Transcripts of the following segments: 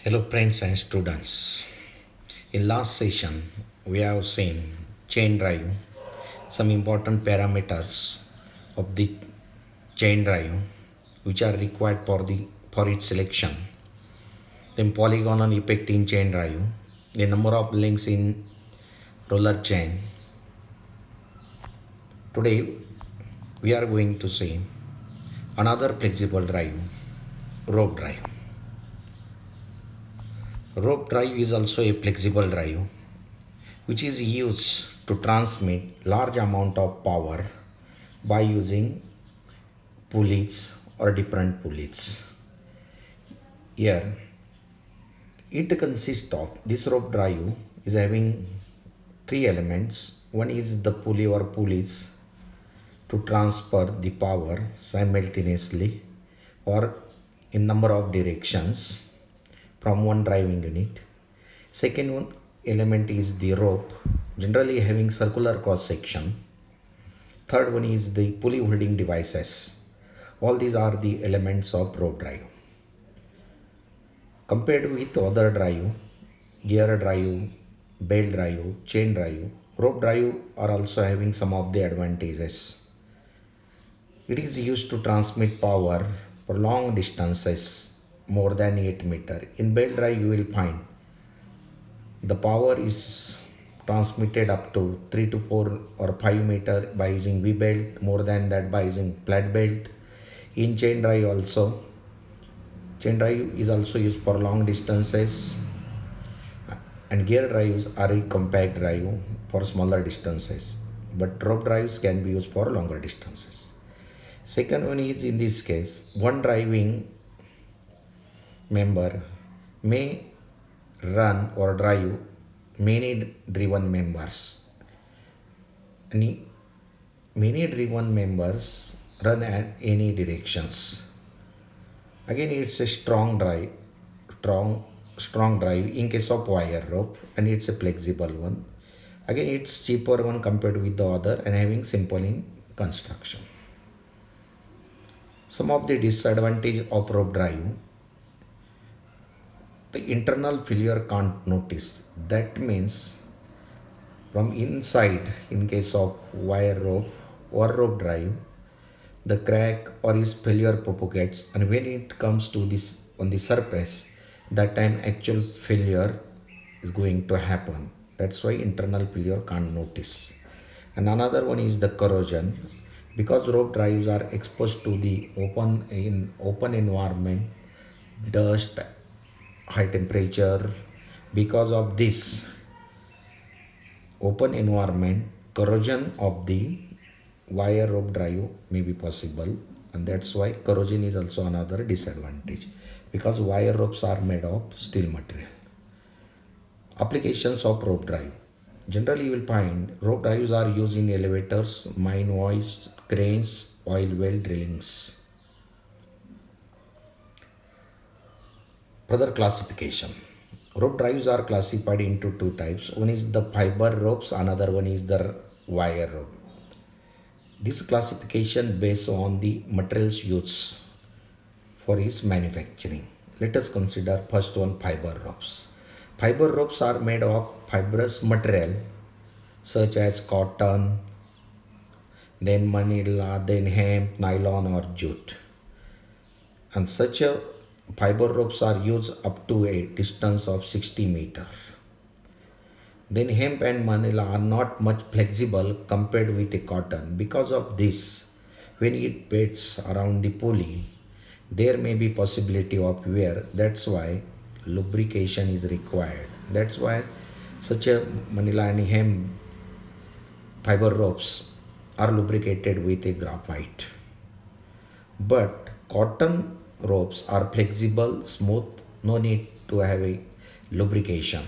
Hello friends and students. In last session, we have seen chain drive, some important parameters of the chain drive which are required for its selection. Then polygonal effect in chain drive, the number of links in roller chain. Today we are going to see another flexible drive, rope drive. Rope drive is also a flexible drive which is used to transmit large amount of power by using pulleys or different pulleys. Here it consists of this rope drive is having three elements. One is the pulley or pulleys to transfer the power simultaneously or in number of directions from one driving unit. Second one element is the rope, generally having circular cross section. Third one is the pulley holding devices. All these are the elements of rope drive. Compared with other drive, gear drive, belt drive, chain drive, rope drive are also having some of the advantages. It is used to transmit power for long distances more than 8 meter. In belt drive you will find the power is transmitted up to 3 to 4 or 5 meter by using V belt, more than that by using flat belt. In chain drive also, chain drive is also used for long distances, and gear drives are a compact drive for smaller distances, but rope drives can be used for longer distances. Second one is, in this case, one driving member may run or drive many driven members. Many driven members run at any directions. Again, it's a strong drive in case of wire rope, and it's a flexible one. Again, it's cheaper one compared with the other and having simple in construction. Some of the disadvantage of rope drive: the internal failure can't notice. That means from inside, in case of wire rope or rope drive, the crack or its failure propagates, and when it comes to this on the surface, that time actual failure is going to happen. That's why internal failure can't notice. And another one is the corrosion. Because rope drives are exposed to the open environment, dust, high temperature, because of this open environment, corrosion of the wire rope drive may be possible, and that's why corrosion is also another disadvantage, because wire ropes are made of steel material. Applications of rope drive: generally you will find rope drives are used in elevators, mine hoists, cranes, oil well drillings. Further classification: rope drives are classified into two types. One is the fiber ropes, another one is the wire rope. This classification based on the materials used for its manufacturing. Let us consider first one, fiber ropes. Fiber ropes are made of fibrous material such as cotton, then manila, then hemp, nylon or jute. And such a fiber ropes are used up to a distance of 60 meters. Then hemp and manila are not much flexible compared with a cotton. Because of this, when it bends around the pulley, there may be possibility of wear. That's why lubrication is required. That's why such a manila and hemp fiber ropes are lubricated with a graphite. But cotton ropes are flexible, smooth, no need to have a lubrication,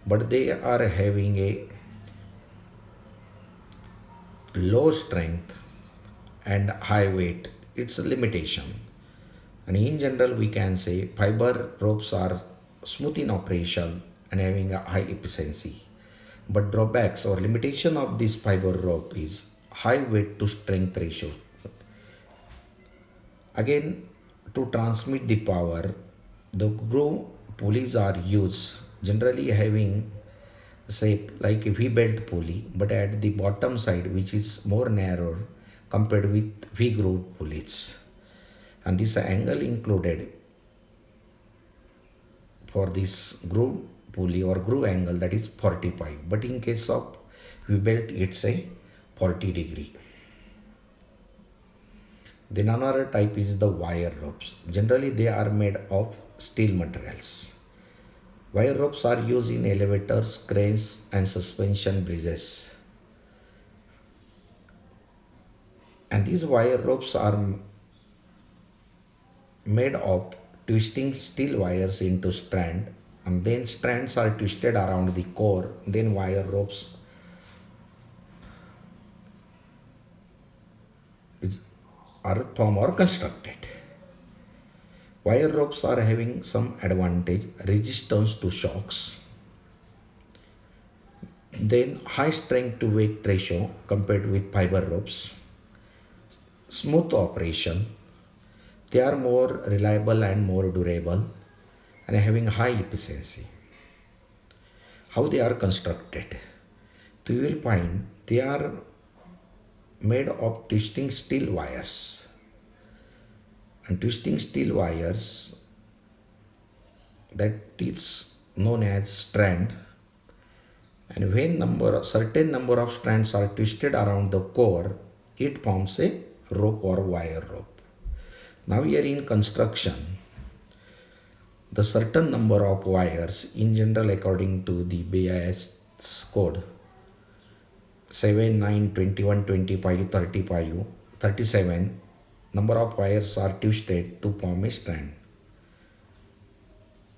but they are having a low strength and high weight. It's a limitation. And in general, we can say fiber ropes are smooth in operation and having a high efficiency. But drawbacks or limitation of this fiber rope is high weight to strength ratio. Again, to transmit the power, the groove pulleys are used, generally having shape like a V-belt pulley, but at the bottom side which is more narrow compared with V-groove pulleys. And this angle included for this groove pulley or groove angle, that is 45, but in case of V-belt it's a 40 degree. Then another type is the wire ropes. Generally they are made of steel materials. Wire ropes are used in elevators, cranes and suspension bridges. And these wire ropes are made of twisting steel wires into strand, and then strands are twisted around the core, then wire ropes are formed or constructed. Wire ropes are having some advantage: resistance to shocks, then high strength to weight ratio compared with fiber ropes, smooth operation, they are more reliable and more durable and having high efficiency. How they are constructed? So you will find they are made of twisting steel wires, and twisting steel wires, that is known as strand, and when certain number of strands are twisted around the core, it forms a rope or wire rope. Now here in construction, the certain number of wires in general according to the BIS code 7, 9, 21, 25, 35, 37 number of wires are twisted to form a strand.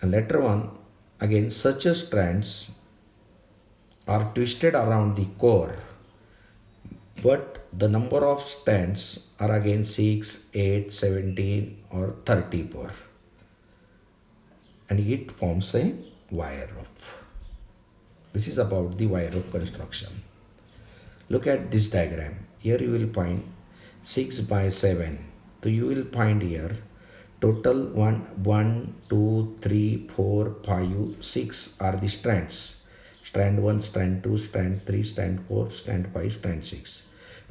And later on, again such strands are twisted around the core, but the number of strands are again 6, 8, 17 or 34, and it forms a wire rope. This is about the wire rope construction. Look at this diagram. Here you will find 6 by 7. So you will find here total 1, 2, 3, 4, 5, 6 are the strands. Strand 1, strand 2, strand 3, strand 4, strand 5, strand 6.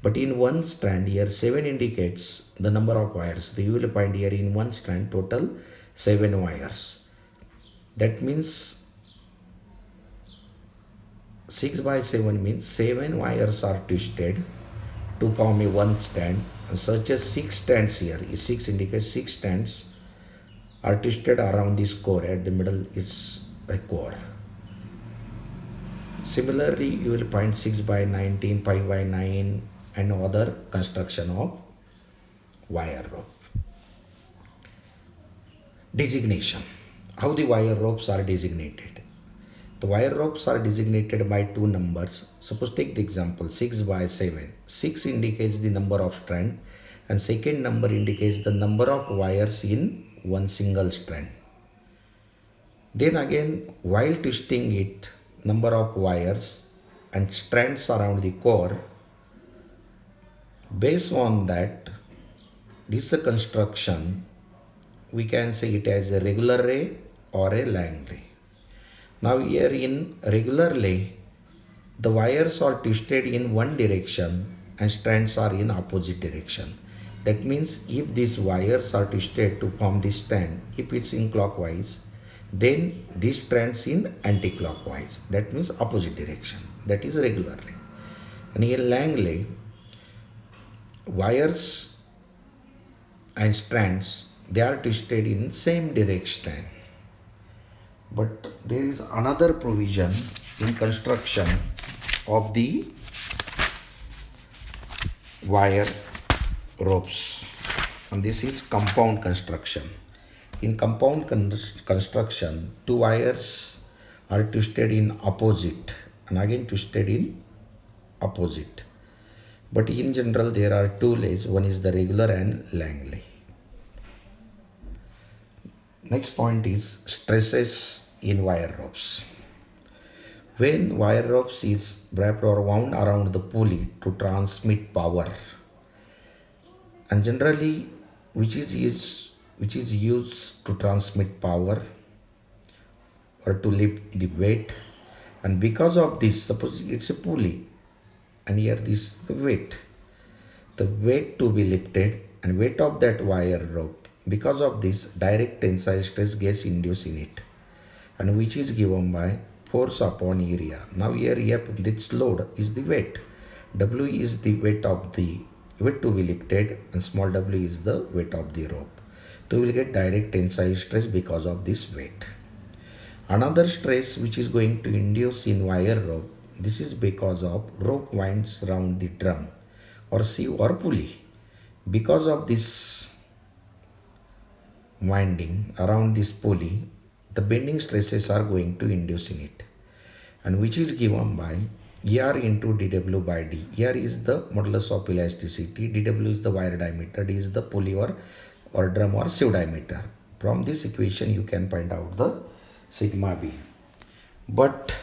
But in one strand here 7 indicates the number of wires. So you will find here in one strand total 7 wires. That means 6 by 7 means 7 wires are twisted to form a one strand, and such as 6 strands here. 6 indicates 6 strands are twisted around this core. At the middle it's a core. Similarly, you will find 6 by 19, 5 by 9 and other construction of wire rope. Designation. How the wire ropes are designated? The wire ropes are designated by two numbers. Suppose take the example 6 by 7. 6 indicates the number of strand and second number indicates the number of wires in one single strand. Then again, while twisting it, number of wires and strands around the core, based on that, this is a construction, we can say it as a regular lay or a lang lay. Now here in regular lay, the wires are twisted in one direction and strands are in opposite direction. That means if these wires are twisted to form this strand, if it's in clockwise, then these strands in anti-clockwise. That means opposite direction. That is regular lay. And in lang lay, wires and strands, they are twisted in same direction. But there is another provision in construction of the wire ropes, and this is compound construction. In compound construction, two wires are twisted in opposite and again twisted in opposite. But in general there are two lays, one is the regular and lang lay. Next point is stresses in wire ropes. When wire ropes is wrapped or wound around the pulley to transmit power, and generally which is used to transmit power, or to lift the weight. And because of this, suppose it's a pulley and here this is the weight to be lifted and weight of that wire rope. Because of this, direct tensile stress gets induced in it, and which is given by force upon area. Now here this load is the weight. W is the weight of the weight to be lifted and small w is the weight of the rope. So we will get direct tensile stress because of this weight. Another stress which is going to induce in wire rope, this is because of rope winds around the drum or sieve or pulley. Because of this winding around this pulley, the bending stresses are going to induce in it, and which is given by ER into dW by D. ER is the modulus of elasticity, dW is the wire diameter, D is the pulley or drum or sieve diameter. From this equation you can find out the sigma B. But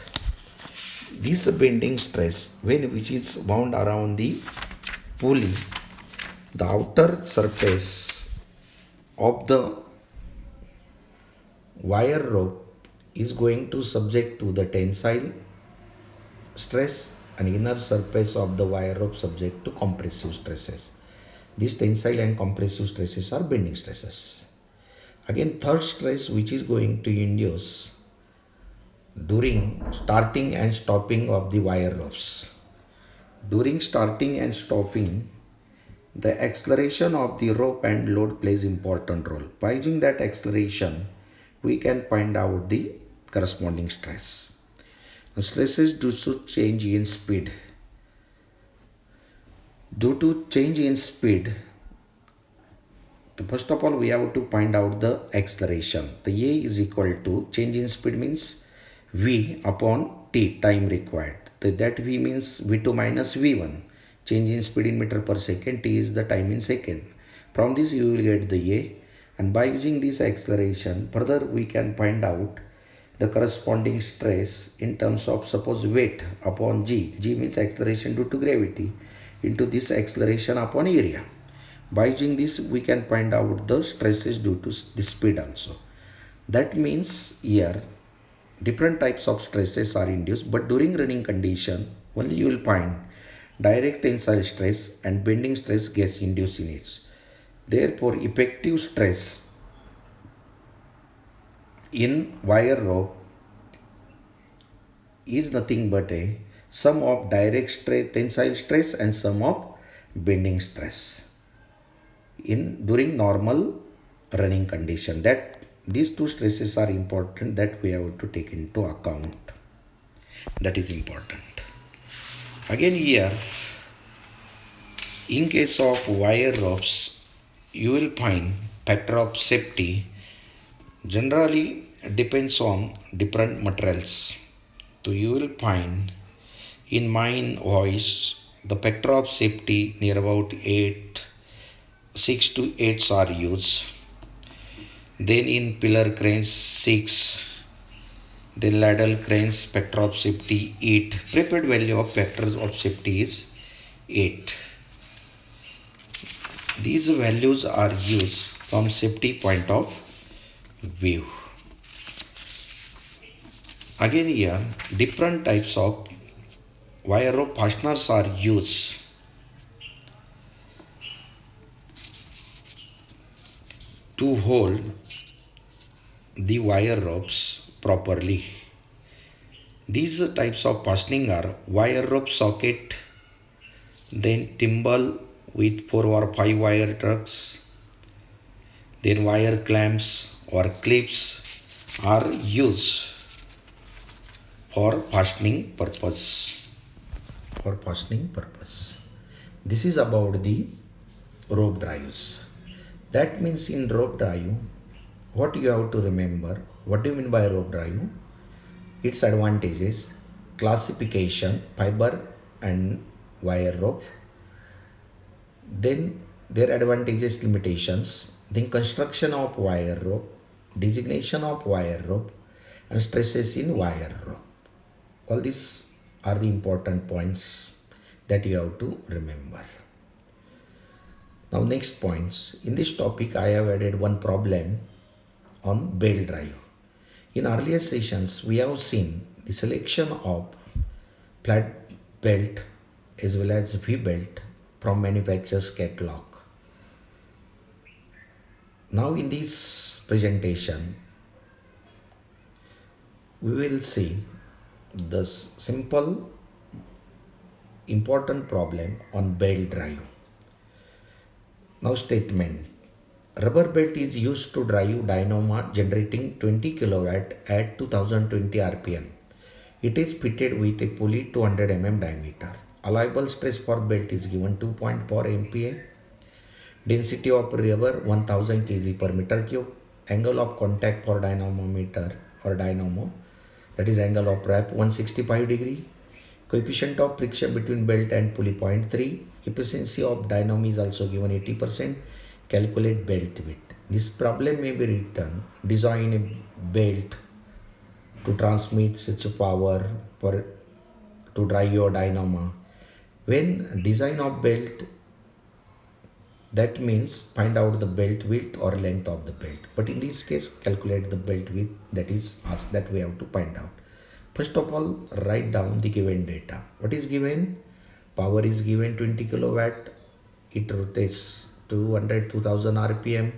this bending stress, which is wound around the pulley, the outer surface of the wire rope is going to subject to the tensile stress, and inner surface of the wire rope subject to compressive stresses. These tensile and compressive stresses are bending stresses. Again, third stress which is going to induce during starting and stopping of the wire ropes. During starting and stopping, the acceleration of the rope and load plays important role. By using that acceleration, we can find out the corresponding stress. The stresses due to change in speed. Due to change in speed, first of all we have to find out the acceleration. The A is equal to change in speed means V upon T, time required. That V means V2 minus V1. Change in speed in meter per second, T is the time in second. From this you will get the A, and by using this acceleration further we can find out the corresponding stress in terms of suppose weight upon G. G means acceleration due to gravity into this acceleration upon area. By using this we can find out the stresses due to the speed also. That means here different types of stresses are induced, but during running condition only you will find direct tensile stress and bending stress gets induced in it. Therefore, effective stress in wire rope is nothing but a sum of direct tensile stress and sum of bending stress during normal running condition. That these two stresses are important, that we have to take into account. That is important. Again here, in case of wire ropes, you will find factor of safety generally depends on different materials. So you will find in mine hoist the factor of safety near about 6 to 8s are used. Then in pillar cranes 6. Then ladle cranes factor of safety 8. Preferred value of factor of safety is 8. These values are used from safety point of view. Again here different types of wire rope fasteners are used. To hold the wire ropes properly. These types of fastening are wire rope socket, then thimble with 4 or 5 wire trucks, then wire clamps or clips are used for fastening purpose. This is about the rope drives. That means in rope drive, what you have to remember, what do you mean by rope drive? Its advantages, classification, fiber and wire rope. Then their advantages, limitations, then construction of wire rope, designation of wire rope, and stresses in wire rope. All these are the important points that you have to remember. Now next points. In this topic I have added one problem on belt drive. In earlier sessions, we have seen the selection of flat belt as well as V belt from manufacturer's catalog. Now in this presentation, we will see the simple important problem on belt drive. Now statement. Rubber belt is used to drive dynamo generating 20 kilowatt at 2020 rpm. It is fitted with a pulley 200 mm diameter. Allowable stress for belt is given 2.4 MPa. Density of rubber 1000 kg per meter cube. Angle of contact for dynamometer or dynamo, that is angle of wrap 165 degree. Coefficient of friction between belt and pulley 0.3. Efficiency of dynamo is also given 80%. Calculate belt width. This problem may be written: design a belt to transmit such a power to drive your dynamo. When design of belt, that means find out the belt width or length of the belt. But in this case, calculate the belt width, that is us that we have to find out. First of all, write down the given data. What is given? Power is given 20 kilowatt. It rotates 2000 rpm.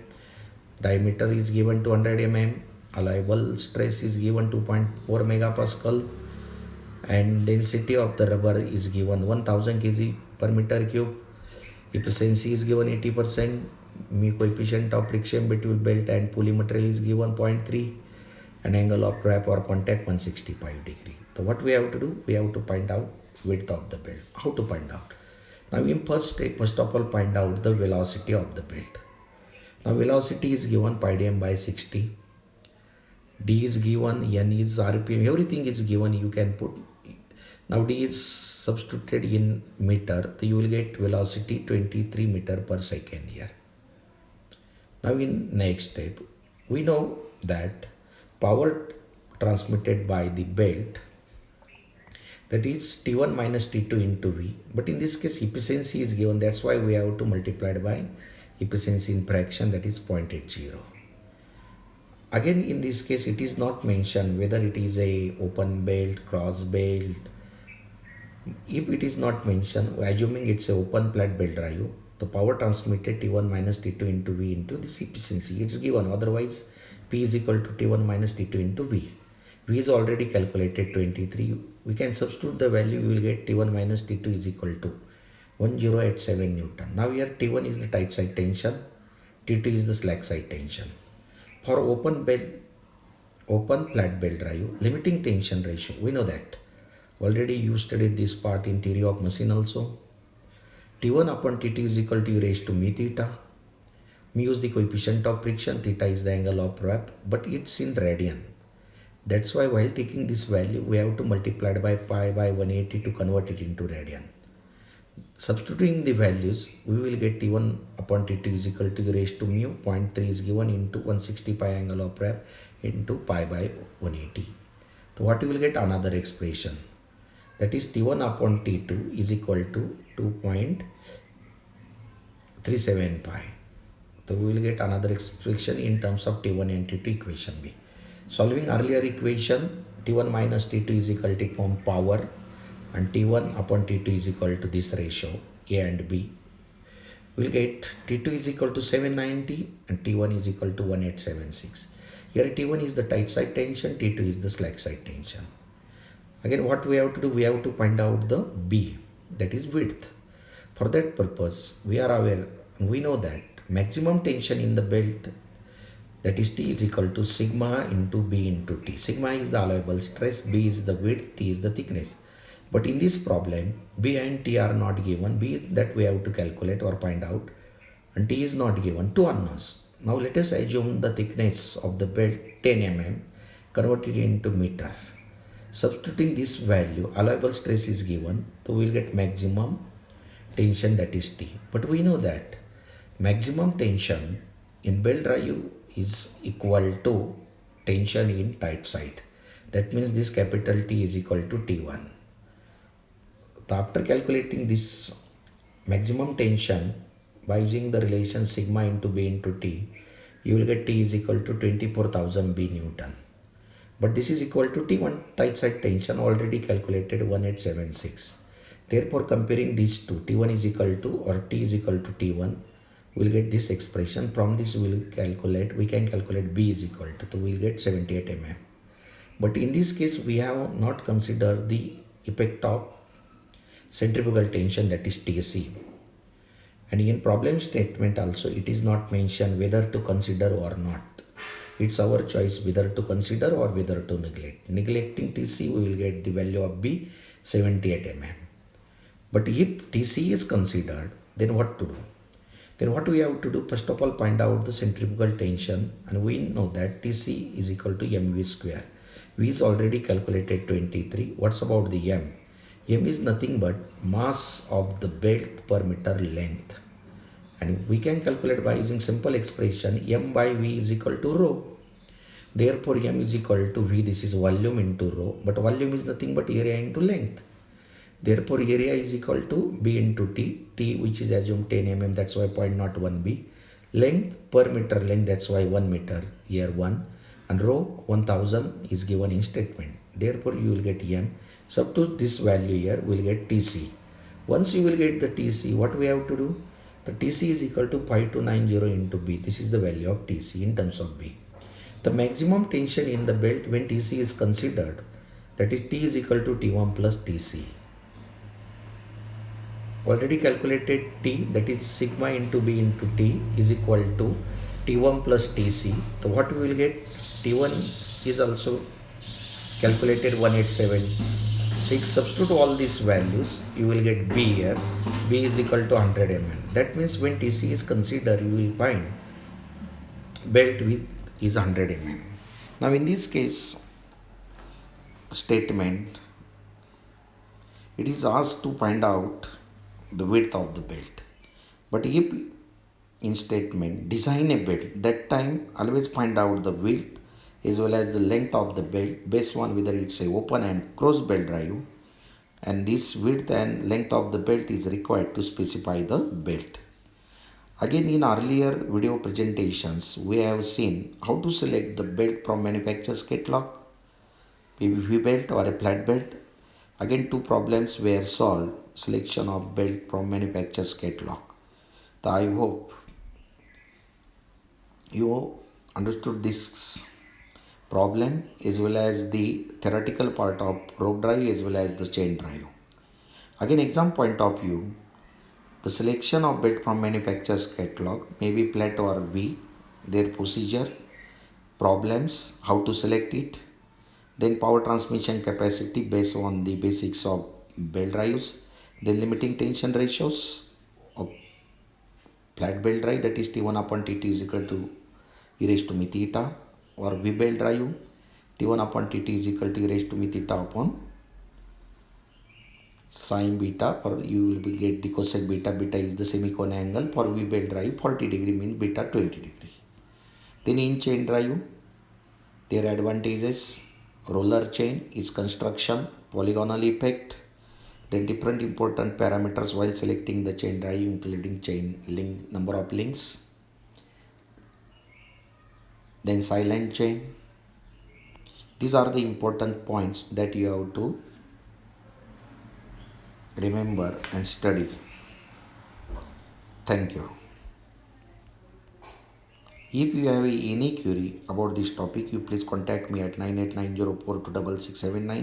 Diameter is given 200 mm. Allowable stress is given 2.4 megapascal. And density of the rubber is given 1000 kg per meter cube. Efficiency is given 80%. Coefficient of friction between belt and pulley material is given 0.3. And angle of wrap or contact 165 degree. So what we have to do? We have to find out width of the belt. How to find out? Now in first step, first of all, find out the velocity of the belt. Now velocity is given pi dm by 60. D is given, N is RPM, everything is given. You can put. Now D is substituted in meter, so you will get velocity 23 meter per second here. Now in next step, we know that power transmitted by the belt, that is T1 minus T2 into V. But in this case, efficiency is given. That's why we have to multiply it by efficiency in fraction, that is 0.80. Again, in this case, it is not mentioned whether it is a open belt, cross belt. If it is not mentioned, assuming it's a open flat belt drive, the power transmitted T1 minus T2 into V into this efficiency. It's given. Otherwise, P is equal to T1 minus T2 into V. V is already calculated 23. We can substitute the value. We will get T1 minus T2 is equal to 1087 Newton. Now here T1 is the tight side tension. T2 is the slack side tension. For open flat belt drive, limiting tension ratio, we know that. Already you studied this part in theory of machine also. T1 upon T2 is equal to e raised to mu theta. Mu is the coefficient of friction, theta is the angle of wrap, but it's in radian. That's why while taking this value, we have to multiply it by pi by 180 to convert it into radian. Substituting the values, we will get T1 upon T2 is equal to e raised to mu, 0.3 is given into 160 pi angle of wrap into pi by 180. So what you will get? Another expression. That is T1 upon T2 is equal to 2.37 pi. So we will get another expression in terms of T1 and T2, equation B. Solving earlier equation, T1 minus T2 is equal to from power, and T1 upon T2 is equal to this ratio A and B. We will get T2 is equal to 790 and T1 is equal to 1876. Here T1 is the tight side tension, T2 is the slack side tension. Again, what we have to do? We have to find out the B, that is width. For that purpose, we are aware, we know that maximum tension in the belt, that is T is equal to sigma into B into T. Sigma is the allowable stress, B is the width, T is the thickness. But in this problem, B and T are not given. B is that we have to calculate or find out, and T is not given, two unknowns. Now let us assume the thickness of the belt 10 mm, convert it into meter. Substituting this value, allowable stress is given, so we will get maximum tension, that is T. But we know that maximum tension in belt drive is equal to tension in tight side. That means this capital T is equal to T1. So after calculating this maximum tension by using the relation sigma into B into T, you will get T is equal to 24,000 B Newton. But this is equal to T1 tight side tension already calculated 1876. Therefore, comparing these two, T1 is equal to or T is equal to T1, we'll get this expression. From this we can calculate B is equal to, so we'll get 78 mm. But in this case, we have not considered the effect of centrifugal tension, that is TC. And in problem statement also, it is not mentioned whether to consider or not. It's our choice whether to consider or whether to neglect. Neglecting TC, we will get the value of B 78 mm. But if TC is considered, then what to do? Then what we have to do, first of all, find out the centrifugal tension, and we know that TC is equal to mv square. V is already calculated 23. What's about the m? M is nothing but mass of the belt per meter length. And we can calculate by using simple expression, m by v is equal to rho. Therefore, m is equal to v, this is volume into rho, but volume is nothing but area into length. Therefore, area is equal to B into T, T which is assumed 10 mm, that's why 0.01 B. Length per meter length, that's why 1 meter, here 1. And rho 1000 is given in statement. Therefore, you will get M. Substitute this value here, we will get TC. Once you will get the TC, what we have to do? The TC is equal to 5290 into B. This is the value of TC in terms of B. The maximum tension in the belt when TC is considered, that is T is equal to T1 plus TC. Already calculated T, that is sigma into B into T is equal to T1 plus TC. So what we will get? T1 is also calculated 1876. Substitute all these values, you will get B here. B is equal to 100 mm. That means when TC is considered, you will find belt width is 100 mm. Now in this case statement, it is asked to find out the width of the belt. But if in statement design a belt, that time always find out the width as well as the length of the belt based on whether it's a open and closed belt drive, and this width and length of the belt is required to specify the belt. Again, in earlier video presentations, we have seen how to select the belt from manufacturer's catalog, PVP belt or a flat belt. Again, two problems were solved, selection of belt from manufacturer's catalog. So I hope you understood this problem as well as the theoretical part of rope drive as well as the chain drive. Again, exam point of view, the selection of belt from manufacturer's catalog may be flat or V, their procedure, problems, how to select it, then power transmission capacity based on the basics of belt drives, then limiting tension ratios of flat belt drive, that is T1 upon Tt is equal to e raised to me theta, or V belt drive, T1 upon Tt is equal to e raised to me theta upon sine beta, or you will get the cosec beta. Beta is the semicone angle. For V belt drive, 40 degree means beta 20 degree. Then in chain drive, their advantages, roller chain, its construction, polygonal effect, then different important parameters while selecting the chain drive, including chain link, number of links, then silent chain. These are the important points that you have to remember and study. Thank you. If you have any query about this topic, you please contact me at 9890426679.